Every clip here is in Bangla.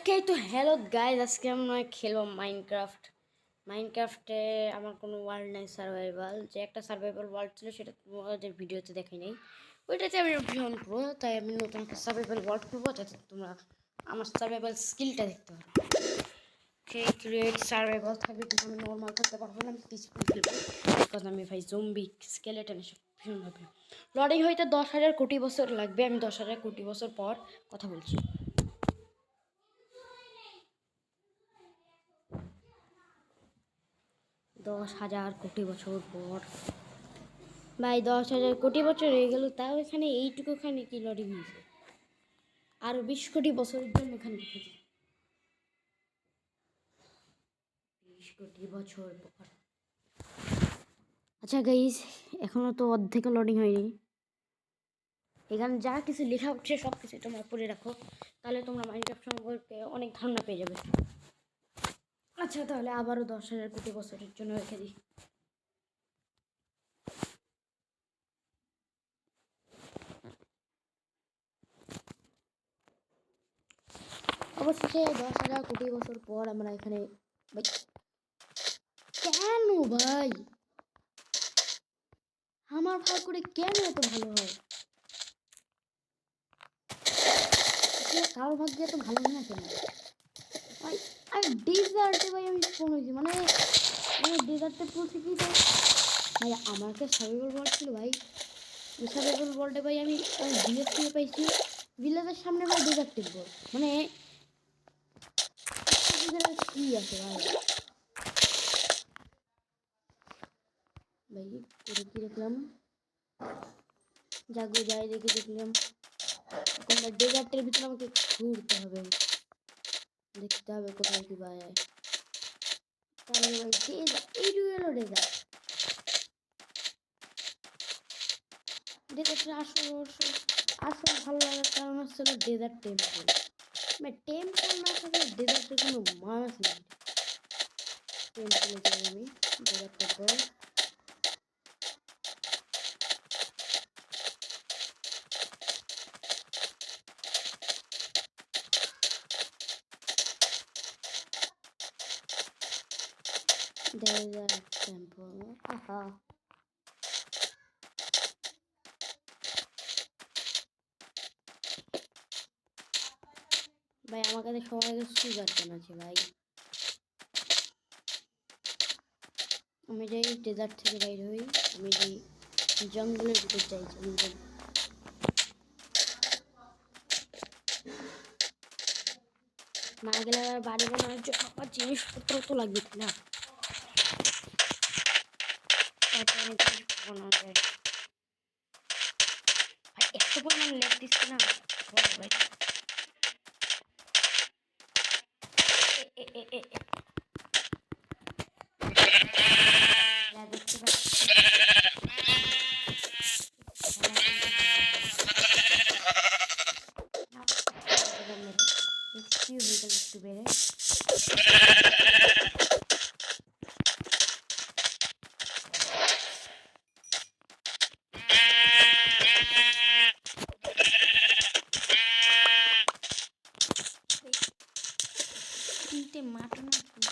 ওকে, তো হ্যালো গাইজ, আজকে আমরা খেলবো মাইনক্রাফটে। আমার কোনো ওয়ার্ল্ড নাই, সার্ভাইভাল যে একটা সার্ভাইভাল ওয়ার্ল্ড ছিল সেটা তোমাদের ভিডিওতে দেখি নাই। ওইটাতে আমি ভীষণ প্রো, তাই আমি নতুন একটা সার্ভাইভাল ওয়ার্ল্ড করবো যাতে তোমরা আমার সার্ভাইভাল স্কিলটা দেখতে পারো। ক্রিয়েট সার্ভাইভাল থাকবে, কিন্তু আমি নর্মাল করতে পারবো না, আমি পিসফুল খেলবো। বিকজ আমি ভাই জম্বি স্কেলেটন এসব ভীষণভাবে লড়াই হয়তো 10,000 কোটি বছর লাগবে। আমি 10,000 কোটি বছর পর কথা বলছি। 10,000 কোটি বছর পর ভাই, 10,000 কোটি বছর হয়ে গেল, তাও এখানে এইটুকুখানি কি লড়ি হয়েছে। আরো 20 কোটি বছরের জন্য এখানে রেখেছি। 20 কোটি বছর পর। আচ্ছা গাইস, এখনো তো অর্ধেক লোডিং হয়নি। এখানে যা কিছু লেখা উঠছে সব কিছু তোমরা পড়ে রাখো, তাহলে তোমরা মাইনক্রাফট সম্পর্কে অনেক ধারণা পেয়ে যাবে। আচ্ছা, তাহলে আবারও 10,000 কোটি বছরের জন্য রেখে দিই। অবশেষে 10,000 কোটি বছর পর আমরা এখানে। ভাই কেন ভাই, আমার ভাগ করে কেন এত ভালো হয়? কারো ভাগ্য এত ভালো হয় না কেন ভাই? আমি ডেজার্টে ভাই আমি ফোন হয়েছি, মানে ডেজার্টে পৌঁছে কি ভাই? ভাই আমার কাছে সার্ভাইভাল ওয়ার্ল্ড ছিল ভাই। ওই সার্ভাইভাল ওয়ার্ল্ডে ভাই আমি ভিলেজ থেকে পাইছি। ভিলেজের সামনে ভাই ডেজার্টের বল, মানে কি আছে ভাই? ভাই করে কি দেখলাম, জাগো যাই দেখে দেখলাম এখন ডেজার্টের ভিতরে আমাকে ঘুরতে হবে, দেখতে হবে কোথায় কি ভাই। তাহলে ভাই ডেজার্ট এইটুকু এলো ডেজার্ট। ডেজার্টের আসল ভালো লাগার কারণ হচ্ছে ডেজার্ট টেম্পল। মানে টেম্পল না থাকলে ডেজার্টের কোনো মানুষ নেই। টেম্পলে যাই আমি, ডেজার্ট টেম্পল। ডেজার্ট টেম্পল, আহা ভাই আমার কাছে সবার আগে সুগার কেন আছে ভাই? আমি যাই ডেজার্ট থেকে বাইরে হই, আমি যাই জঙ্গলের ভিতর যাই, জঙ্গল। না গেলে আবার বাড়ি বানানোর জন্য আমার জিনিসপত্র তো লাগবে, তাই না? তারপর অনেক জিনিস বানানো যায়। ভাই এত পরিমাণ লেগ দিচ্ছে না ভাই। দেখতে পাচ্ছি একটু বেড়ে তিনটে মাটন এখানে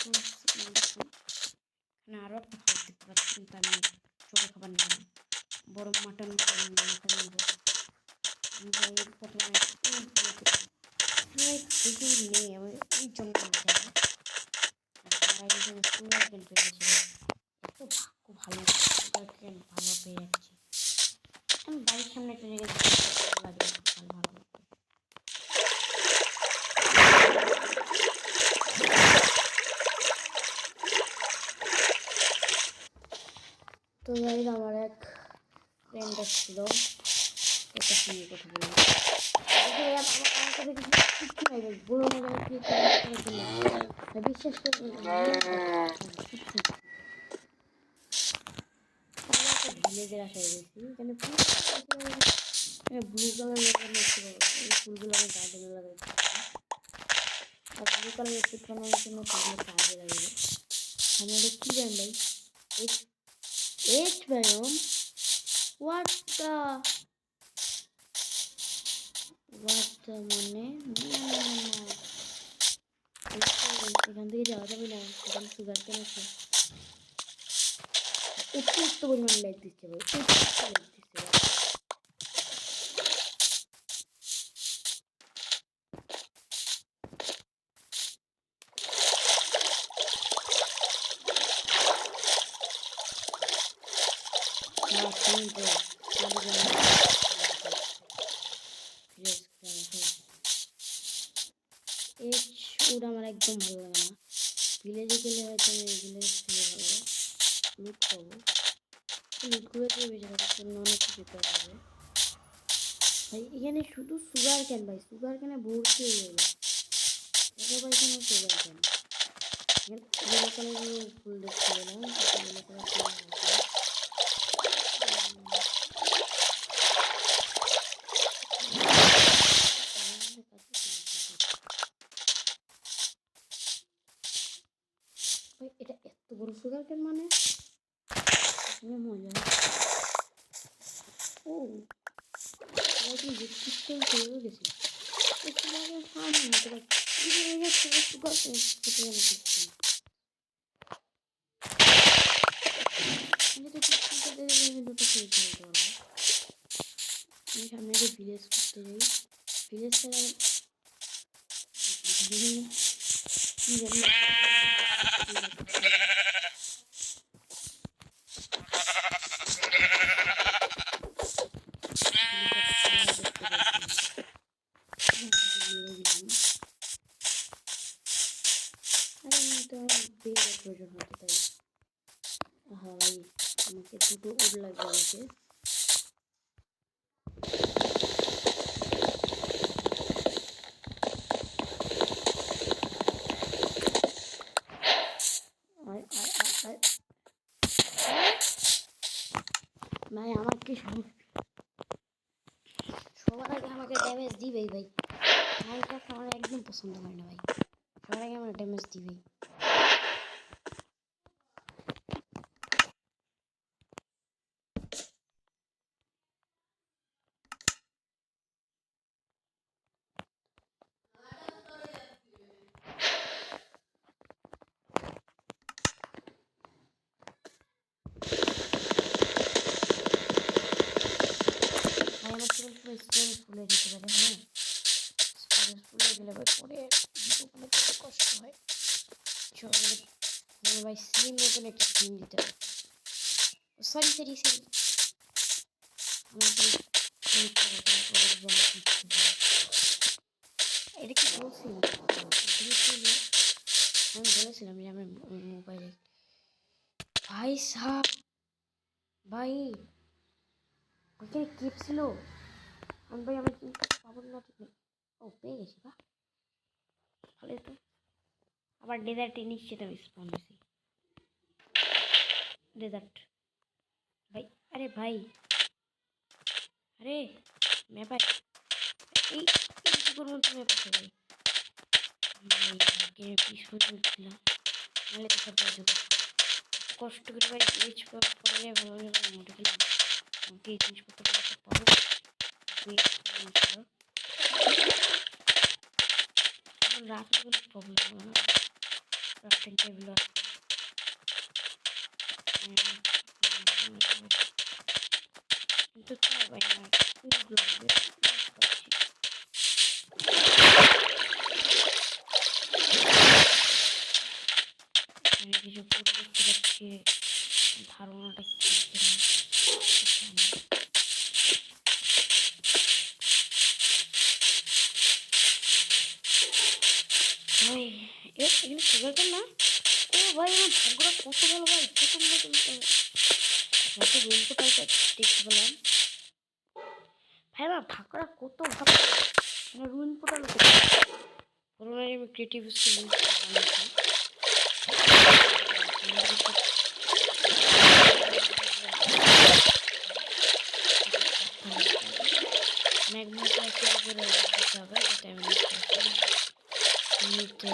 আরও একটা খাবার দেখতে পাচ্ছি, কিন্তু আমি ছোটো খাবার নেব, বড় মাটন মাটন নেব। প্রথমে কিছু নেই, আমি ওই জন্য যাবো। এত ভাগ্য ভালো, ভালো পেয়ে যাচ্ছি। আমি বাড়ির সামনে একটা জায়গায় লাগে ভালো ভালো। তো গাইজ আমার এক ফ্রেন্ড আসছিল, ওটা সঙ্গে কথা বললাম। বিশ্বাস করে ভিলেজের আশায় গেছি, এখানে ব্লু কালার লাগানো এই ফুলগুলো আমি গার্ডেনে লাগাইছি, আর ব্লু কালার ওষুধ বানানোর জন্য ফুলগুলো কাজে লাগবে। আমাদের কী ব্যায়াম ভাই? এইচ ব্যায়াম, হোয়াট দ্য মানে সুগার কেন আছে অতিরিক্ত পরিমাণে লাইক দিচ্ছে ভাই, অতিরিক্ত লাইক দিচ্ছে ভাই। ওটা আমার একদম ভালো লাগে না। ভিলেজে গেলে হয়তো আমি ভিলেজ থেকে ভালো লুট পাবো, লুট করে দিয়ে বেঁচে থাকার জন্য অনেক কিছু করা যাবে ভাই। এখানে শুধু সুগার ক্যান ভাই, সুগার ক্যানে ভর্তি হয়ে যাবে ভাই, এখানে সুগার ক্যান ইয়েলো কালারের ফুল দেখতে পেলাম, ইয়েলো কালার ফুল আছে। এটা এত বড় সুগার ক্যান মানে মজা। ও সিস্টেম করেও গেছে সুগার ক্যান ফার্ম হতে পারে, সুগার ক্যান খেতে গেলে সিস্টেম দুটো খেয়ে ফেলতে পারবো। আমি সামনে আগে ভিলেজ করতে যাই, ভিলেজ ছাড়া প্রয়োজন হতো তাই। হ্যাঁ ভাই আমাকে দুটো উড লাগবে আমাকে। ভাই আমার কি সবার আগে আমাকে ড্যামেজ দিবেই ভাই, মাইনক্রাফট আমার একদম পছন্দ হয় না ভাই, সবার আগে আমার ড্যামেজ দিবেই। স্টোরেজ ফুলে যেতে পারে, হ্যাঁ স্টোরেজ ফুলে গেলে ভাই পরে কষ্ট হয়। চলো ভাই সিম নতুন একটা সিম দিতে হবে, সরি সরি সরি আমাকে এটা কি বলছিলাম, আমি বলেছিলাম যে আমার মোবাইলে ভাই সাপ ভাই ওইখানে কিপ ছিল, আমি ভাই আমার পাবো না ঠিক নেই। ও পেয়ে গেছি বা ভালো তো, আবার ডেজার্টে নিশ্চিত আমি স্পন হয়েছি ডেজার্ট ভাই। আরে ভাই আরে ম্যাপার এই কি করবো তুমি ম্যাপার ভাই পিসফুল ছিলাম, নাহলে তো সব যাবো কষ্ট করে ভাই রিচ পড়লে ভালো মোটে গেলাম আমাকে এই জিনিসপত্র পাবো। রাতের কোনো প্রবলেম হবে না, ক্রাফটিং টেবিল আছে কিন্তু তাই ভাই আমার উইগুলো পাচ্ছি কিছু দেখতে পাচ্ছি ধারণাটা কি ভাই এখানে সুগার কেন না। ও ভাই আমার ভাগ্যটা কত ভালো ভাই, প্রথম রুম কোথায় দেখতে পেলাম ভাই আমার ভাগ্যটা কত ভালো, মানে রুম পোর্টাল আমি ক্রিয়েটিভ স্কিল ম্যাগমা ক্লাসের উপরে দিতে হবে, যাতে আমি নিতে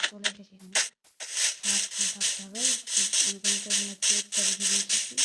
চলে এসেছি এখানে থাকতে হবে প্লেটটা রেখে দিয়েছি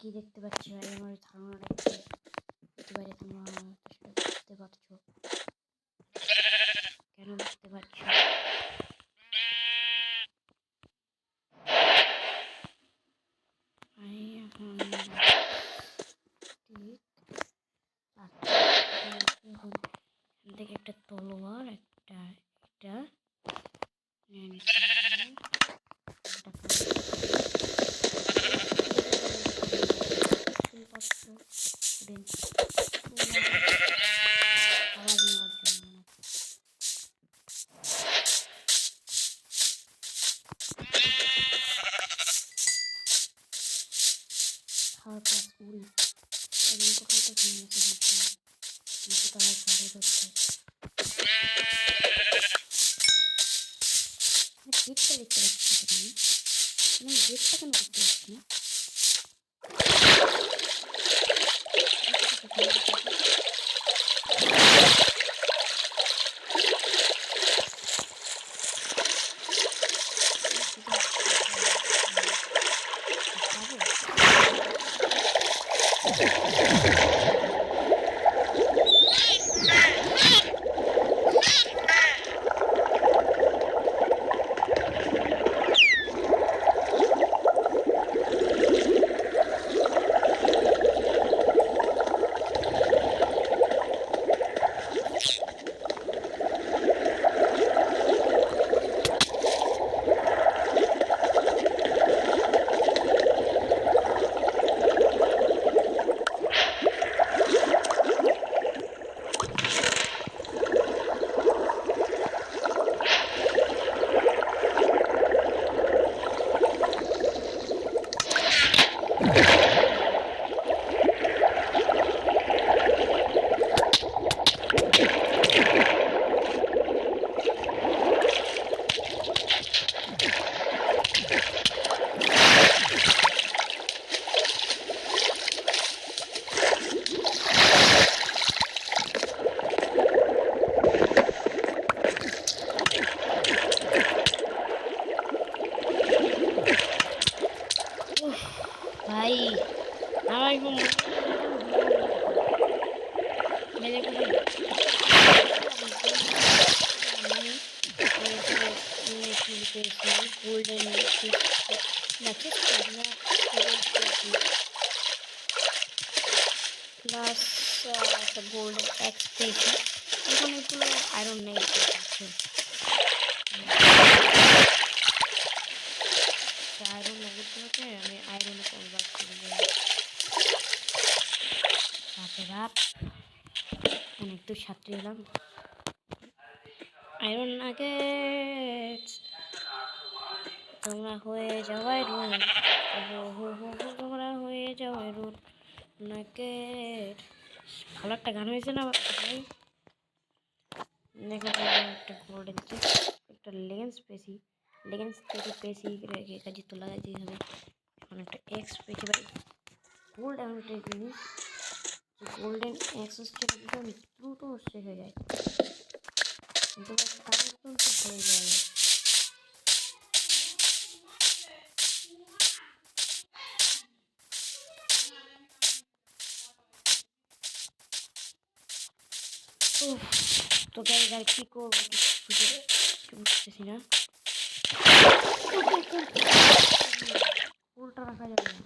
কি দেখতে পাচ্ছি ভাই আমার ধারণাটা বুঝতে পারি তোমরা বুঝতে পারছো কেন বুঝতে পারছো আমি এখন ঠিক এখান থেকে একটা তলোয়ার একটা এটা আওয়াজ নেওয়ার জন্য হালকা উল এবং কোথাও তো কিনেছে কিন্তু তারা ঘরে করছে গেটটা দেখতে পাচ্ছি আমি গেটটা কেন দেখতে পাচ্ছি না ভাই আমার এখন মেরে কোথায় গোল্ডেন প্লাস একটা গোল্ডেন এক্স পেয়েছি এখন এগুলো আয়রন নেই আয়রন লাগতে আমি আয়রনে কনভার্ট করে দেব রাত অনেক দূর সাঁতরে এলাম আয়রন নাগেটস তোমরা হয়ে যাওয়াই রুট তোমরা হয়ে যাওয়াই রুট নাগেট ভালো একটা গান হয়েছে না ভাই দেখো একটা গোল্ডেন একটা লেন্স পেছি রেখে কাজে তো লাগাইতেই হবে। এখন একটা এক্স পেয়েছি ভাই, গোল্ড এমন একটা জিনিস যে গোল্ডেন অ্যাক্সেস থেকে একদম দ্রুত শেষ হয়ে যায়, কিন্তু কাজ কিন্তু হয়ে যায়। তো গাইজ আর কি করবো বুঝতেছি না, উল্টা রাখা যাবে না।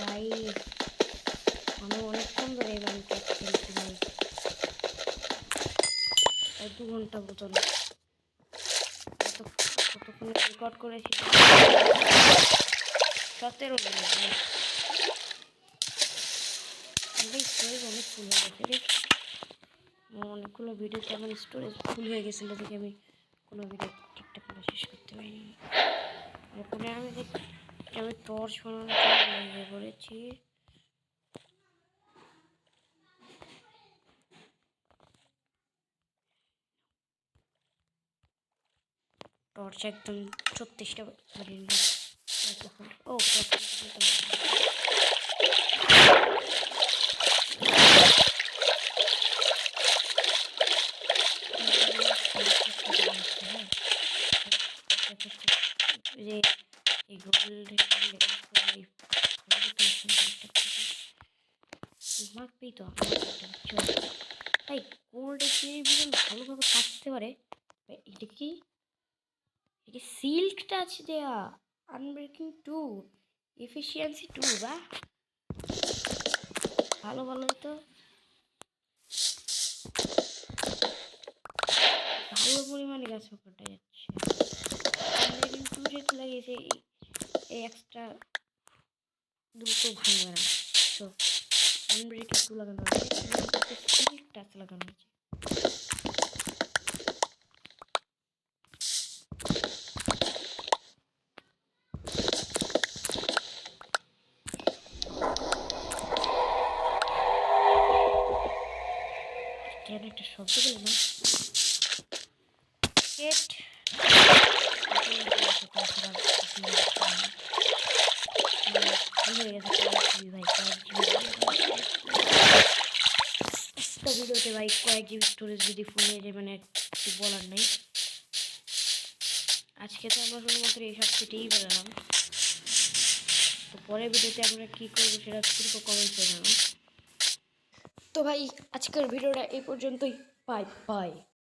ভাই আমি অনেকক্ষণ ধরে মাইনক্রাফট খেলছি ভাই, 2 ঘন্টা মতন। কতক্ষণ রেকর্ড করেছি 17 মিনিট ভাই। স্টোরেজ অনেক ফুল হয়ে গেছে রে, অনেকগুলো ভিডিওতে আমার স্টোরেজ ফুল হয়ে গেছিলো দেখে আমি কোনো ভিডিও ঠিকঠাক করে শেষ করতে পারিনি। এরপরে আমি টর্চ বানানোর জন্য লেগে পড়েছি। টর্চ একদম 36টা বানিয়ে নিলাম। ও যে এই গোল্ড মাখবেই তো ভাই, গোল্ড ভালোভাবে কাটতে পারে। এটা কি সিল্ক টাচ দেয়া, আনব্রেকিং 2, এফিসিয়েন্সি 2 বা ভালোই তো ভালো পরিমাণে গাছ কাটা যাচ্ছে। আনব্রেকিং 2 যেহেতু লাগিয়েছে এই এক্সট্রা দ্রুত ভাঙবে না, তো আনব্রেকিং 2 লাগানো হয়েছে, সিল্ক টাচ লাগানো হয়েছে। কেন একটা শব্দ পেল না, ভিডিওতে ভাই কয়েক জিবি স্টোরেজ যদি ফুল হয়ে যায় মানে কিছু বলার নেই। আজকে তো আমরা শুধুমাত্র এই সব সেটেই বেরোলাম, তো পরের ভিডিওতে আমরা কী করবো সেটা শুধু কমেন্ট করে জানাবো। তো ভাই আজকের ভিডিওটা এই পর্যন্তই, বাই বাই।